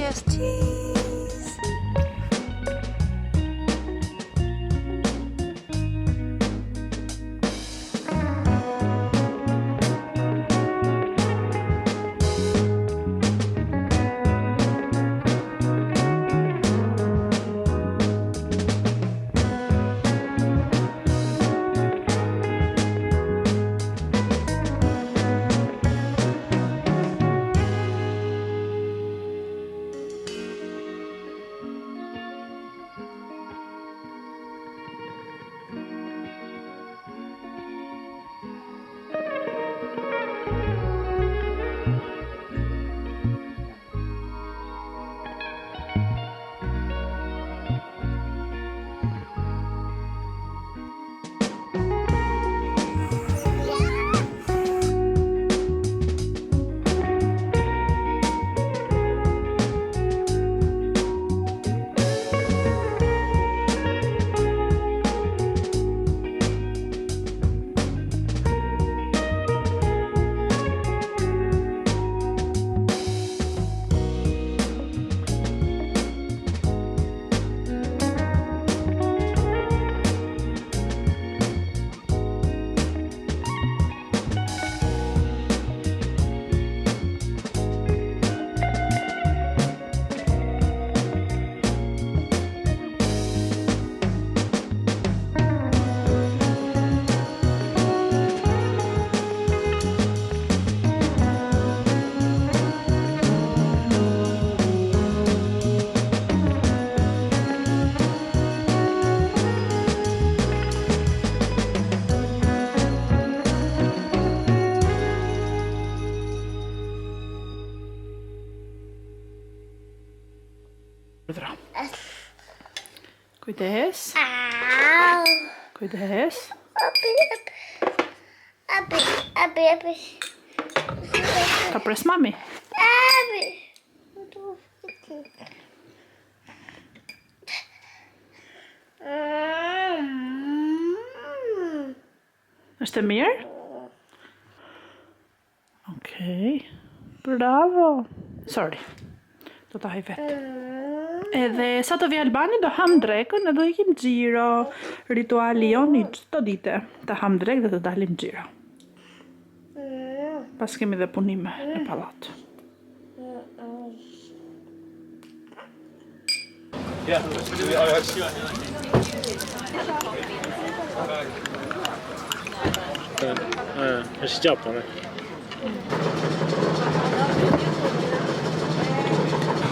just tease. Kujdes. Kujdes. Abi. Ka pres mami. Abi. Është e mirë? Okej. Bravo. Sorry. Do ta haj vetë. Edhe sa të vi Albani do ham drekën edhe do ikim xhiro. Rituali joni çdo dite. Të ham drek dhe të dalim xhiro. Pas kemi dhe punime në pallat. Ja, është gjapo, ne?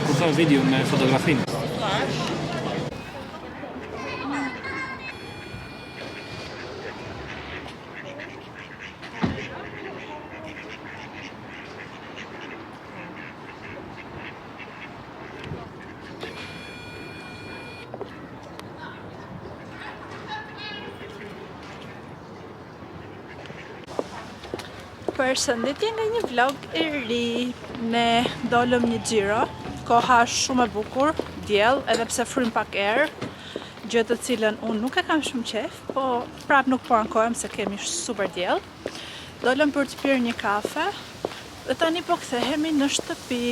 Kurfan video me fotografin. Përshëndetje nga një vlog I ri. Ne dolëm një xhiro, koha shumë e bukur, diell, edhe pse frym pak erë, gjë të cilën unë nuk e kam shumë qef, po prap nuk po ankohem se kemi super diell. Dolëm për të pirë një kafe, dhe tani po kthehemi në shtëpi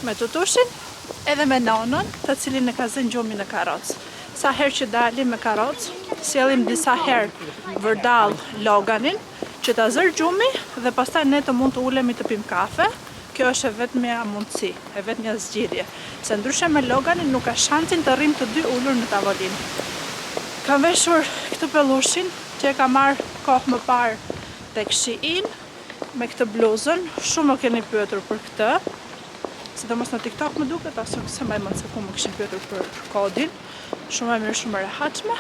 me tutushin edhe me nonën, të cilin e ka zënë gjumi në karrocë. Sa herë që dalim me karrocë, sjellim disa herë vërdall Loganin, që ta zër gjumi dhe pastaj ne të mund të ulemi të pim kafe. Kjo është e vetmja mundësi, e vetmja zgjidhje. Se ndryshe me Loganin nuk ka shansin të rrim të dy ulur në tavolinë. Kam veshur këtë pellushin që e kam marrë kohë më parë tek Shein me këtë bluzën. Shumë më keni pyetur për këtë. Sidomos në TikTok më duket, ose se më mend se ku më kishin pyetur për kodin. Shumë e mirë, shumë e rehatshme.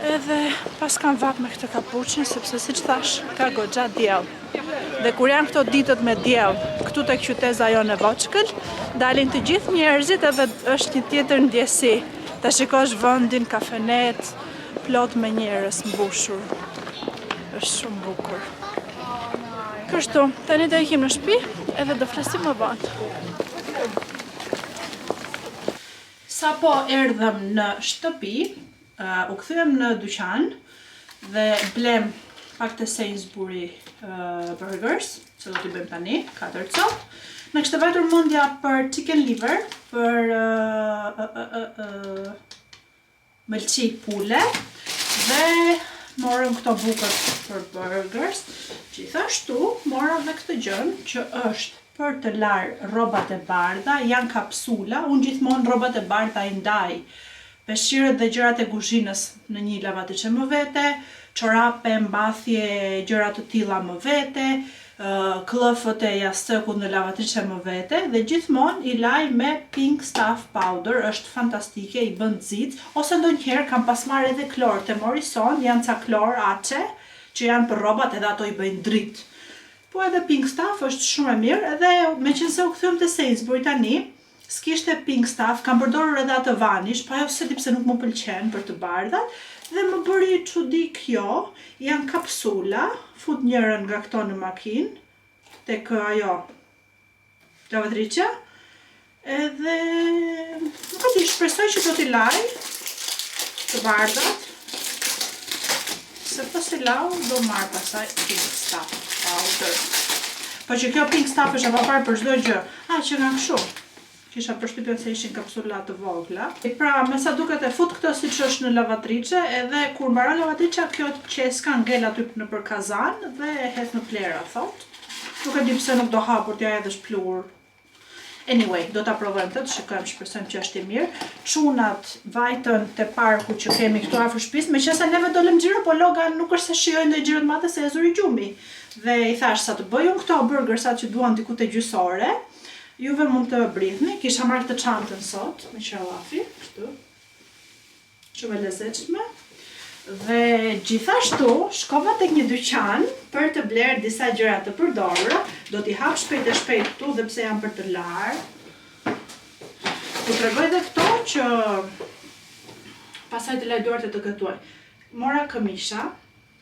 Edhe pas kam vak me këtë kapuçin, sepse siç thash, ka goxha diell. Dhe kur janë këto ditët me diell, këtu tek qyteza jonë e Voçkël, dalin të gjithë njerëzit edhe është një tjetër ndjesi. Ta shikosh vendin, kafenet, plot me njerëz mbushur. Është shumë bukur. Kështu, tani do ikim në shtëpi edhe do flasim më vonë. Sapo erdhëm në shtëpi, u kthyem në dyqan dhe blem pak të Sainsbury burgers, që do t'i bëjmë tani, 4 copë. Më kishte vajtur mendja për chicken liver, për mëlçi pule dhe morëm këto bukët për burgers. Gjithashtu mora dhe këtë gjën që është për të larë rrobat e bardha, janë kapsula. Unë gjithmonë rrobat e bardha i ndaj peshqirët dhe gjërat e kuzhinës në një lavatriçe më vete, çorape, mbathje, gjëra të tilla më vete, klëfët e jastëkut në lavatriçe më vete dhe gjithmonë i laj me Pink Stuff Powder, është fantastike, i bën nxit, ose ndonjëherë kam pas marrë edhe klor te Morrison, janë ca klor ace që janë për rrobat edhe ato i bëjnë dritë. Po edhe Pink Stuff është shumë e mirë, edhe meqense u kthyem te Sainsbury tani, s'kishte Pink Stuff, kam përdorur edhe atë vanish, pa jo se di pse nuk më pëlqen për të bardhat, dhe më bëri çudi kjo, janë kapsula, fut njërën nga këto në makinë, tek ajo lavatriçe, edhe nuk e di, shpresoj që do t'i laj të bardhat, se po se lau do marr pasaj Pink Stuff Powder. Po që kjo Pink Stuff është e papar për çdo gjë, që nga kështu. Kisha përshtypjen se ishin kapsula të vogla. Pra, me sa duket e fut këtë siç është në lavatriçe, edhe kur mbaron lavatriçja, kjo qeska ngel aty nëpër kazan dhe e hedh në plera, thot. Nuk e di pse nuk do hapur t'ja edhe shplur. Anyway, do ta provojmë këtë, shikojmë, shpresojmë që është i mirë. Çunat vajtën te parku që kemi këtu afër shtëpisë, meqense neve dolëm xhiro, po Loga nuk është se shijojnë ndonjë xhiro të madhe se e zuri gjumi. Dhe i thash sa të bëjun këto burgersat që duan diku te gjysore. Juve mund të bridhni, kisha marrë të çantën sot, me qarafi, kështu, shumë e lezetshme. Dhe gjithashtu, shkova tek një dyqan për të blerë disa gjëra të përdorura, do t'i hap shpejt e shpejt këtu dhe pse janë për të larë. Tu tregoj dhe këto që pasaj të laj duart e të gëtuaj. Mora këmisha,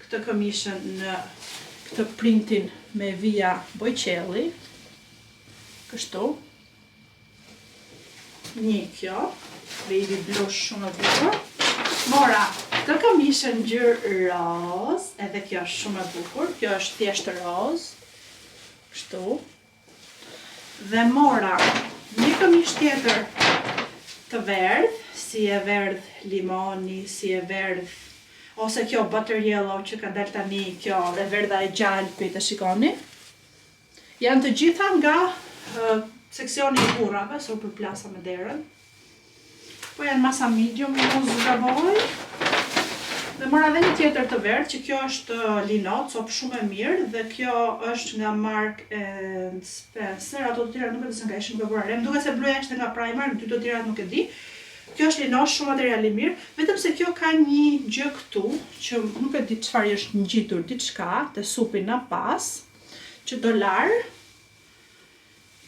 këtë këmishën në këtë printin me vija Bocelli, kështu, një kjo, baby blush shumë e bukur. Mora këtë këmishën ngjyrë roz, edhe kjo është shumë e bukur, kjo është thjesht roz, kështu. Dhe mora një këmishë tjetër të verdh, si e verdh limoni, si e verdh, ose kjo butter yellow që ka dalë tani, kjo e verdha e gjalpit, e shikoni. Janë të gjitha nga seksioni i burrave, se u përplasa me derën. Po janë masa medium, mos zgaboj. Dhe mora edhe një tjetër të verdh, që kjo është lino, cop shumë e mirë, dhe kjo është nga Mark & Spencer, ato të tjera nuk e di se nga ishin përbërare. Më duket se bluja ishte nga Primark, dy të tjerat nuk e di. Kjo është lino, shumë material i mirë, vetëm se kjo ka një gjë këtu, që nuk e di çfarë është ngjitur diçka, te supi në pas, që do larë.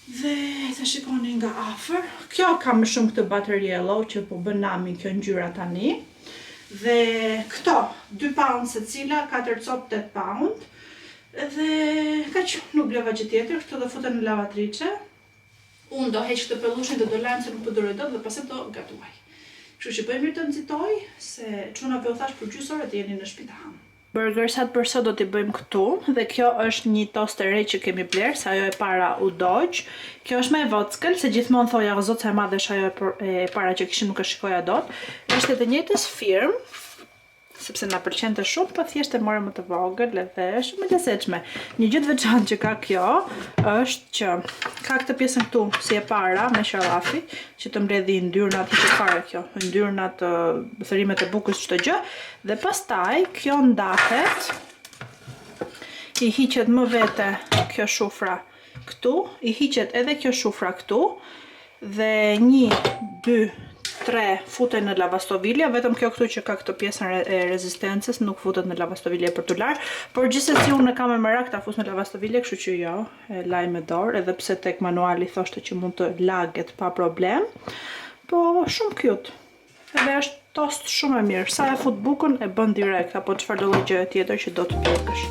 Dhe të shikoni nga afër, kjo ka më shumë këtë butter yellow që po bën namin kjo ngjyra tani. Dhe këto 2 pound secila, 4 cop 8 pound. Dhe kaq, nuk bleva gjë tjetër, këto do futen në lavatriçe. Unë do heq këtë pellushin dhe do lajm se nuk po duroj dot dhe pastaj do gatuaj. Kështu që bëj mirë të nxitoj, se çunave u thash për gjysore të jeni në shtëpi ta ham. Burgersat për sot do t'i bëjmë këtu, dhe kjo është një tost e re që kemi bler, se ajo e para u dogj. Kjo është me vockël, se gjithmonë thoja o zot sa e madhe është ajo e para që kishim nuk e shikoja dot. Është edhe njëjtës firmë, sepse na pëlqente shumë, po thjesht e morëm më të vogël edhe është shumë e lezetshme. Një gjë të veçantë që ka kjo është që ka këtë pjesën këtu si e para me sharafi, që të mbledhi ndyrnat që fare kjo, ndyrnat, thërimet e bukës, çdo gjë, dhe pastaj kjo ndahet, i hiqet më vete kjo shufra këtu, i hiqet edhe kjo shufra këtu, dhe 1, 2, 3 futen në lavastovilje, vetëm kjo këtu që ka këtë pjesën e rezistencës nuk futet në lavastovilje për të larë, por gjithsesi unë kam me merak ta fus në lavastovilje, kështu që jo, e laj me dorë, edhe pse tek manuali thoshte që mund të laget pa problem, po shumë cute. Edhe është tost shumë e mirë, sa e fut bukën e bën direkt, apo çfarëdo lloj gjëje tjetër që do të pjekësh.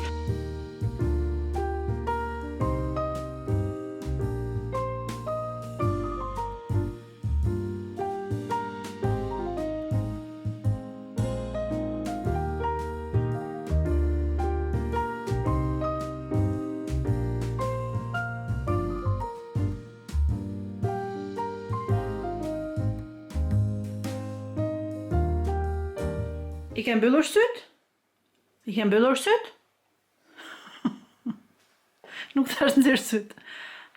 I ke mbyllur syt? I ke mbyllur syt? Nuk thash nxjerr syt.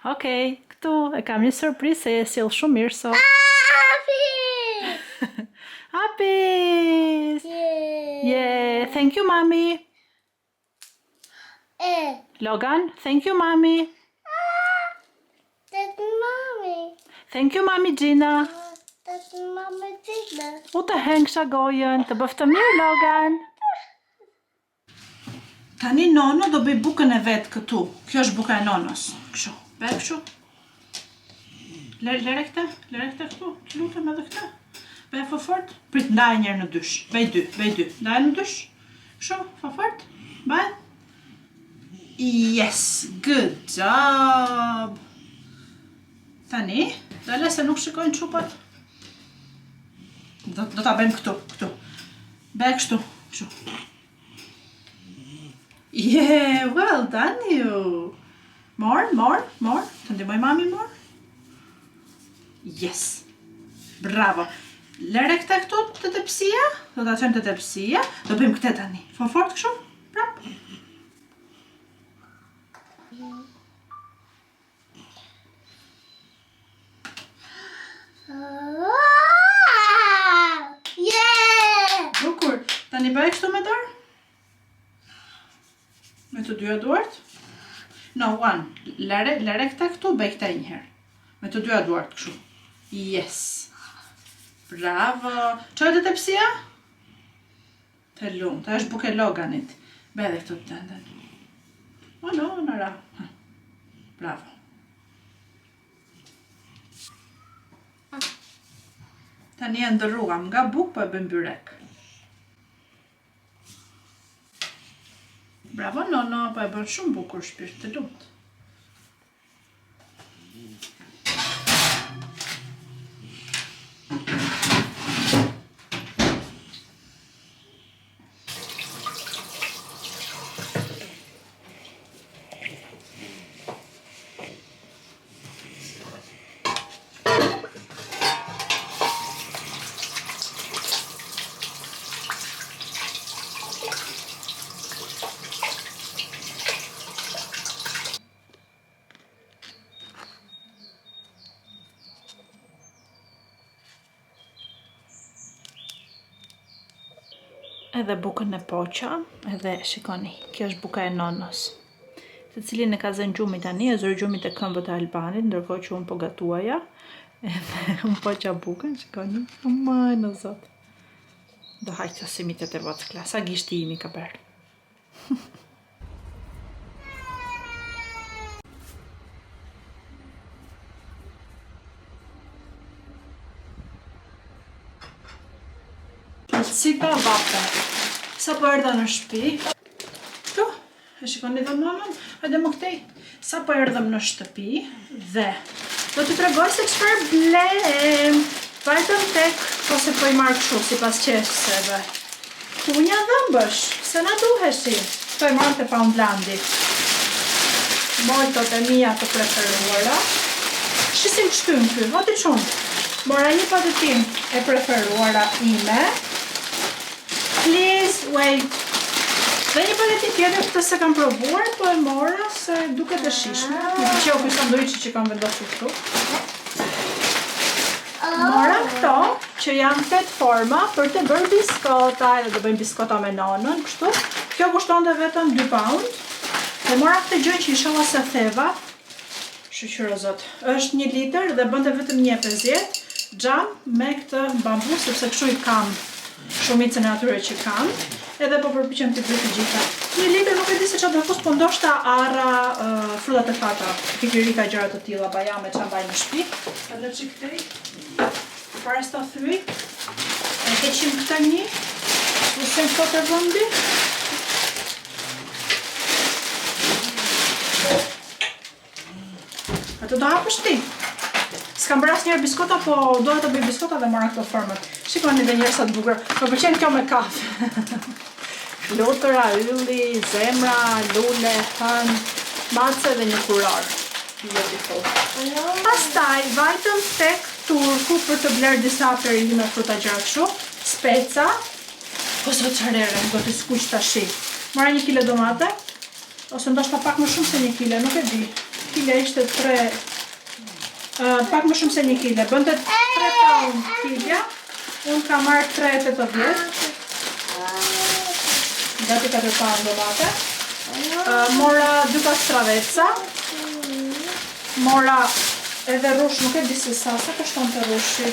Okej, këtu e kam një surprizë se e sjell shumë mirë sot. Happy! Yeah, thank you, mommy. Logan, thank you, mommy. That's mommy. Thank you, mommy Gina. That's mommy Gina. U të hengsha gojën, të bëftë mirë, Logan. Tani nono do bëj bukën e vetë këtu. Kjo është buka e nonos. Kështu, bëj kështu. Lere këta këtu, të lutem edhe këta. Bëj fort, prit ndaj njerë në dysh. Bëj dy, ndaj në dysh. Kështu, fort, bëj. Yes, good job. Tani, dale se nuk shikojnë qupat. Do ta bëjmë këtu. Bëj kështu. Yeah, well done you. More. Të ndihmoj mami more. Yes. Bravo. Lere këta këtu të tepësia. Do ta çojmë të tepësia. Do bëjmë këtë tani. Fort kështu. Prap. Bukur. Tani bëj kështu me dorë. Me të dyja duart. No, one. Lere këta këtu, bëj këta njëherë. Me të dyja duart kështu. Yes. Bravo. Qoj të tepësia? Të lumë. Ta është buke Loganit. Bëj edhe këtu të tëndën. O, no, nëra. Bravo. Tani e ndërruam nga buk, po e bëm byrek. Bravo, nono, po e bën shumë bukur shpirt të lumt. Edhe bukën e poqa, edhe shikoni, kjo është buka e nonos, të cilin e ka zënë gjumi tani, e zërë gjumi të këmbët e Albanit, ndërkohë që unë po gatuaja, edhe unë poqa bukën, shikoni, maj në zot. Do hajtë të simitet e vockla, sa gishti imi ka bërë. Si pa vape. Sa po erdha në shtëpi. Këtu, e shikoni dhe nonën, hajde më këtej. Sa po erdhëm në shtëpi dhe do t'ju tregoj se çfarë blem. Vajtëm tek, ose po i marrë kështu sipas qefseve. Kunja dhëmbësh, se na duheshi. Këto i marrë te Poundlandi. Moltot e mia të preferuara. Shisim kështu në ty, voti çun. Mora një patetim e preferuara ime. Please wait. Dhe një paketim tjetër këtë se kam provuar, po e mora se duket e shishme. Më pëlqeu ky sanduiçi që kam vendosur këtu. Mora këto që janë 8 forma për të bërë biskota, edhe do bëjmë biskota me nonën, kështu. Kjo kushtonte vetëm 2 pound. Dhe mora këtë gjë që inshallah se theva. Shoqëro zot. Është 1 litër dhe bënte vetëm 1.50 xham me këtë bambu sepse kështu i kam shumicën e atyre që kam, edhe po përpiqem të bëj të gjitha. 1 litër nuk e di se çfarë do fus, po ndoshta arra, frutat e fata, pikërika, gjëra të tilla, bajame çfarë mbaj në shtëpi. Edhe çik këtej. Para se ta thyej, e heqim këtë një, fusim këto te vendi. Ato do hapësh ti. S'kam bërë asnjëherë biskota, po doja të bëj biskota dhe mora këto formët. Shikoni dhe njerëz sa të bukur. Më pëlqen kjo me kafe. Lutëra, ylli, zemra, lule, hën, mace dhe një kuror. Beautiful. Pastaj vajtëm tek turku për të bler disa perime, fruta gjëra kështu, speca, ose mozzarella, do të skuq tash. Mora 1 kilo domate, ose ndoshta pak më shumë se 1 kilo, nuk e di. Kila ishte 3, pak më shumë se 1 kilo, bënte 3 pound kilja, unë kam marrë 3,80. Gati 4 pound domate. Mora 2 pastraveca, mora edhe rush, nuk e di se sa kushton të rushi.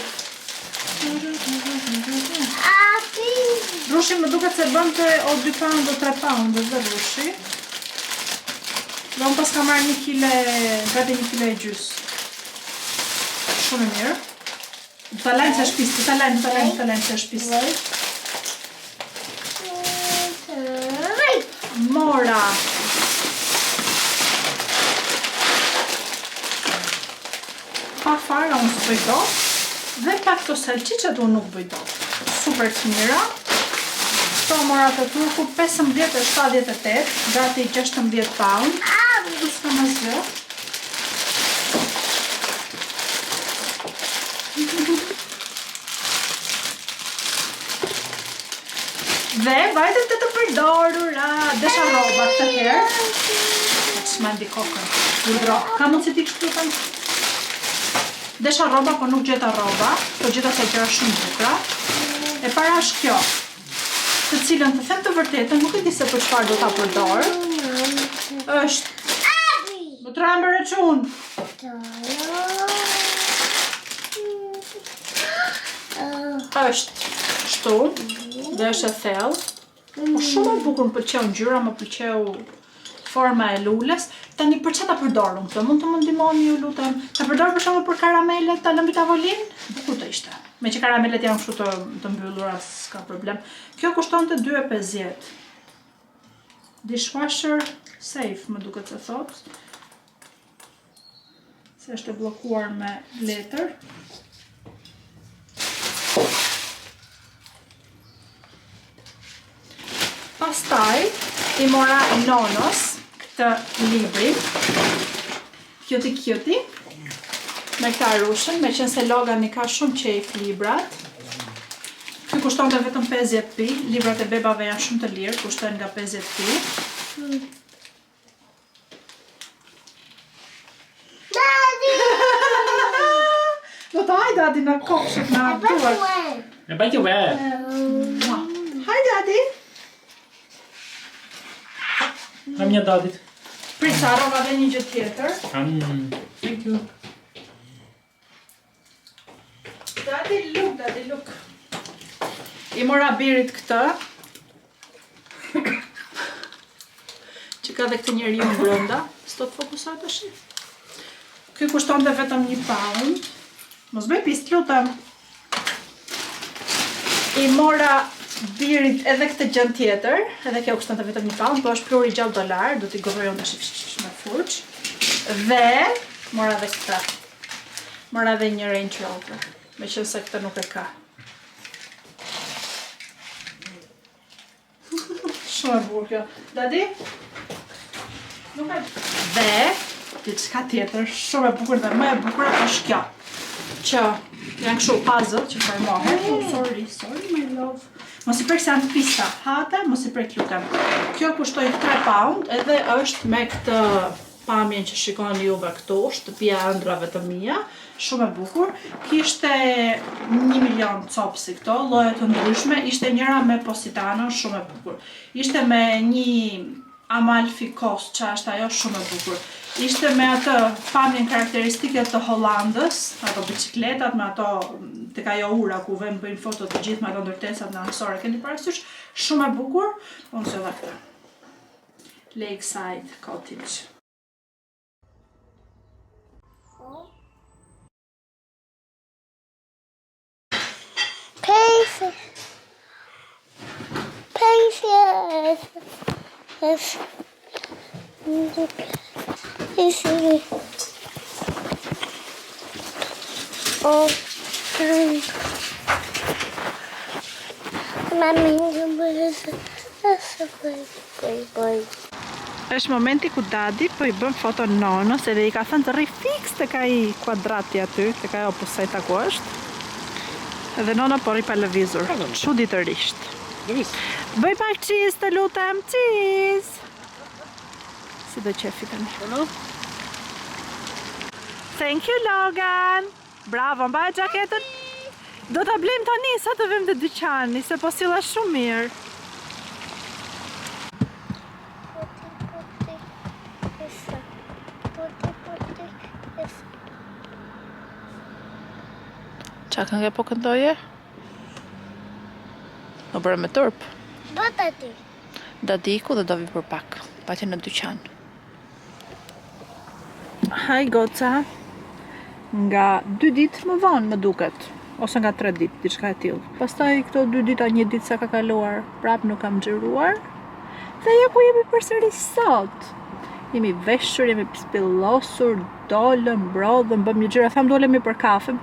Rushi më duket se bënte o 2 pound o 3 pound dhe rushi. Dhe unë pas ka marrë 1 kile, gati 1 kile e gjys. Shumë e mirë. Ta lajmë se shpis, ta lajmë se shpis. Mora pa fara unë së bëj dot. Dhe pak të salqicet unë nuk bëj dot. Super të mira. Këto mora të turku 15,78, gati 16 pound. Du s'ka më zë. Dhe vajtet të përdorura. Desha roba këtë herë. S'mandi kokën. Urdro. Ka mund si ti kështu kanë? Desha roba, po nuk gjeta roba, po gjeta se gjera shumë bukra. E para është kjo, të cilën të them të vërtetën, nuk e di se për çfarë do ta përdor. Është më trembër e çun. Është kështu, dhe është e thellë. Po shumë e bukur, më pëlqeu ngjyra, më pëlqeu forma e lules. Tani për çfarë ta përdor unë këtë? Mund të më ndihmoni ju lutem? Ta përdor për shembull për karamelet ta lëmbi tavolinë? Bukur të ishte. Me që karamelet janë kështu të mbyllura, s'ka problem. Kjo kushtonte 2,50. Dishwasher safe, më duket se thot. Se është e bllokuar me letër. Pastaj i mora nonos këtë librin, Kjoti, me këta rushën, me qenë se Logani ka shumë qejf librat. Ky kushtonte vetëm 50p, librat e bebave janë shumë të lirë, kushtojnë nga 50p. Do të hajde Adi në kokshët në duar. E bajtë ve. Hajde Adi. Kam një dadit. Prisa, rova dhe një gjë tjetër. Thank you. Daddy look. I mora birit këtë. Që ka dhe këtë njeriu në brenda. S'do të fokusoj tash. Ky kushtonte vetëm 1 pound. Mos bëj pis, lutem. I mora birit edhe këtë gjën tjetër, edhe kjo kushtonte vetëm 1 pound, po është pluri gjallë dollar, do t'i govëron tash me furç. Dhe mora edhe këtë. Mora edhe një Range Rover, meqense këtë nuk e ka. Shumë e bukur kjo. Dadi? Nuk e. Dhe diçka tjetër shumë e bukur dhe më e bukur është kjo. Që janë kështu puzzle që formohet. Sorry my love. Mos i prek se janë pista hate, mos i prek lutem. Kjo kushtoi 3 pound, edhe është me këtë pamjen që shikoni juve këtu, shtëpia e ëndrave të mia, shumë e bukur. Kishte 1 milion copsi këto, lloje të ndryshme, ishte njëra me Positano, shumë e bukur. Ishte me një Amalfi Coast, që është ajo shumë e bukur. Ishte me atë pamjen karakteristike të Hollandës, ato bicikletat me ato tek ajo ura ku vënë bëjnë foto të gjithë me ato ndërtesat në ansore, keni parasysh, shumë e bukur. Unë zgjova këtë. Lakeside Cottage. Është momenti ku Dadi po i bën foto nonës, edhe i ka thënë të rri fiks tek ai kuadrati aty, tek ajo poseta ku është. Edhe nona po rri pa lëvizur, çuditërisht. Luis. Bëj pak cheese të lutem, cheese! Si do qefi tani. Hello. Thank you, Logan! Bravo, mbaj gjaketën. Do ta blejmë tani, sa të vim të dyqani, se po silla shumë mirë. Qa këngë po këndoje? Në bërë me turp. Batati. Da diku dhe do vi për pak. Pati në dyqan. Haj goca. Nga 2 ditë më vonë më duket. Ose nga 3 ditë, diçka e tillë. Pastaj këto 2 ditë, 1 ditë sa ka kaluar, prap nuk kam xhiruar. Dhe ja ku jemi përsëri sot. Jemi veshur, jemi spillosur, dolëm, brodhëm, bëm një gjëra, tham dolemi për kafe.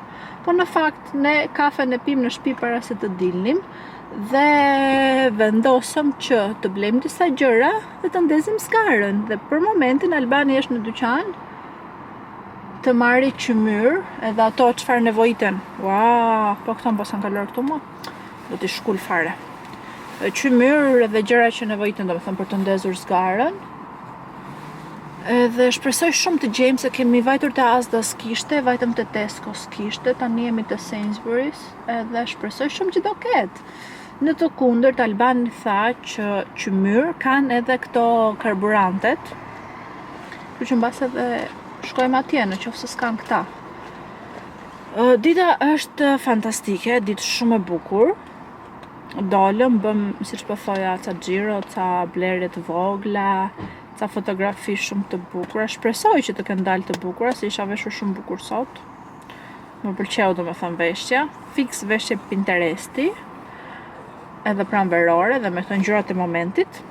Po në fakt ne kafen e pim në shtëpi para se të dilnim dhe vendosëm që të blejmë disa gjëra dhe të ndezim skarën. Dhe për momentin Albani është në dyqan të marri qymyr edhe ato çfarë nevojiten. Ua, po këto më pasan kaluar këtu më. Do t'i shkull fare. Qymyr edhe gjëra që nevojiten, domethënë për të ndezur skarën. Edhe shpresoj shumë të gjejmë se kemi vajtur te Asda s'kishte, vajtëm te Tesco s'kishte, tani jemi te Sainsbury's edhe shpresoj shumë që do ketë. Në të kundërt Albani tha që qymyr kanë edhe këto karburantet. Kështu që mbas edhe shkojmë atje në qoftë se s'kan këta. Dita është fantastike, ditë shumë e bukur. Dolëm, bëm, siç po thoja, ca xhiro, ca blerje të vogla, ca fotografi shumë të bukura. Shpresoj që të kenë dalë të bukura, se isha veshur shumë bukur sot. Më pëlqeu domethënë veshja, fiks veshje Pinteresti, edhe pranverore dhe me këto ngjyrat e momentit.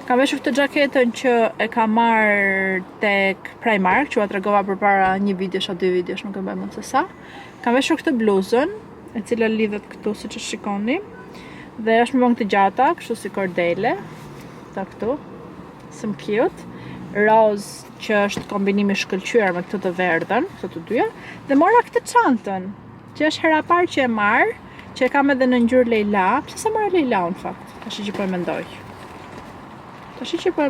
Kam veshur këtë xhaketën që e kam marrë tek Primark, që ua tregova përpara një videosh a 2 videosh, nuk e mbaj mend se sa. Kam veshur këtë bluzën, e cila lidhet këtu siç e shikoni, dhe është me vëng të gjata, kështu si kordele, ta këtu. Some cute. Roz që është kombinimi shkëlqyer me këtë të verdhën, këto të dyja, dhe mora këtë çantën, që është hera parë që e marr, që e kam edhe në ngjyrë Leila. Pse se mora Leila në fakt? Tash që po e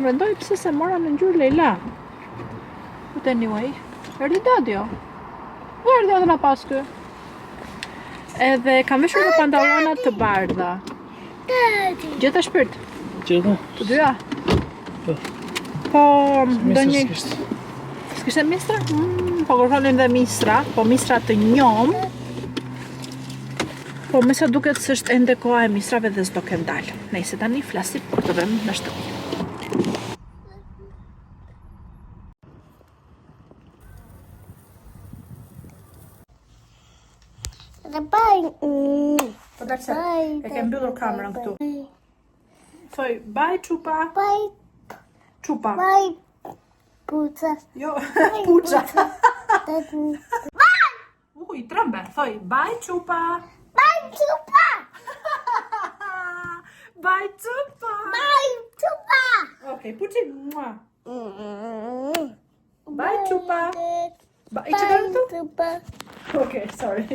mendoj. Pse se mora në ngjyrë Leila. But anyway, erdhi Dadio. Ku erdhi edhe na pas ky? Edhe kam veshur me pantallona të bardha. Daddy. Gjeta shpirt. Gjithë. Të dyja. Po, ndonjë s'kishte mistra? Po kërkonin dhe mistra, po mistra të njom. Po me sa duket s'është ende koha e mistrave dhe s'do kem dalë. Nejse tani flasim për të vëmë në shtëpi. Po darse, e kem mbyllur kamerën këtu. Thoj, bye Çupa. Bye. Çupa. Bye. Puca. Jo, puça. Daddy. Uj, trëmbe, thoj, bye Çupa. Bye, Chupa. Bye Çupa. Bye, Chupa. Okay, puçi. Bye Çupa. Bye, Bye, Chupa. Okay, sorry.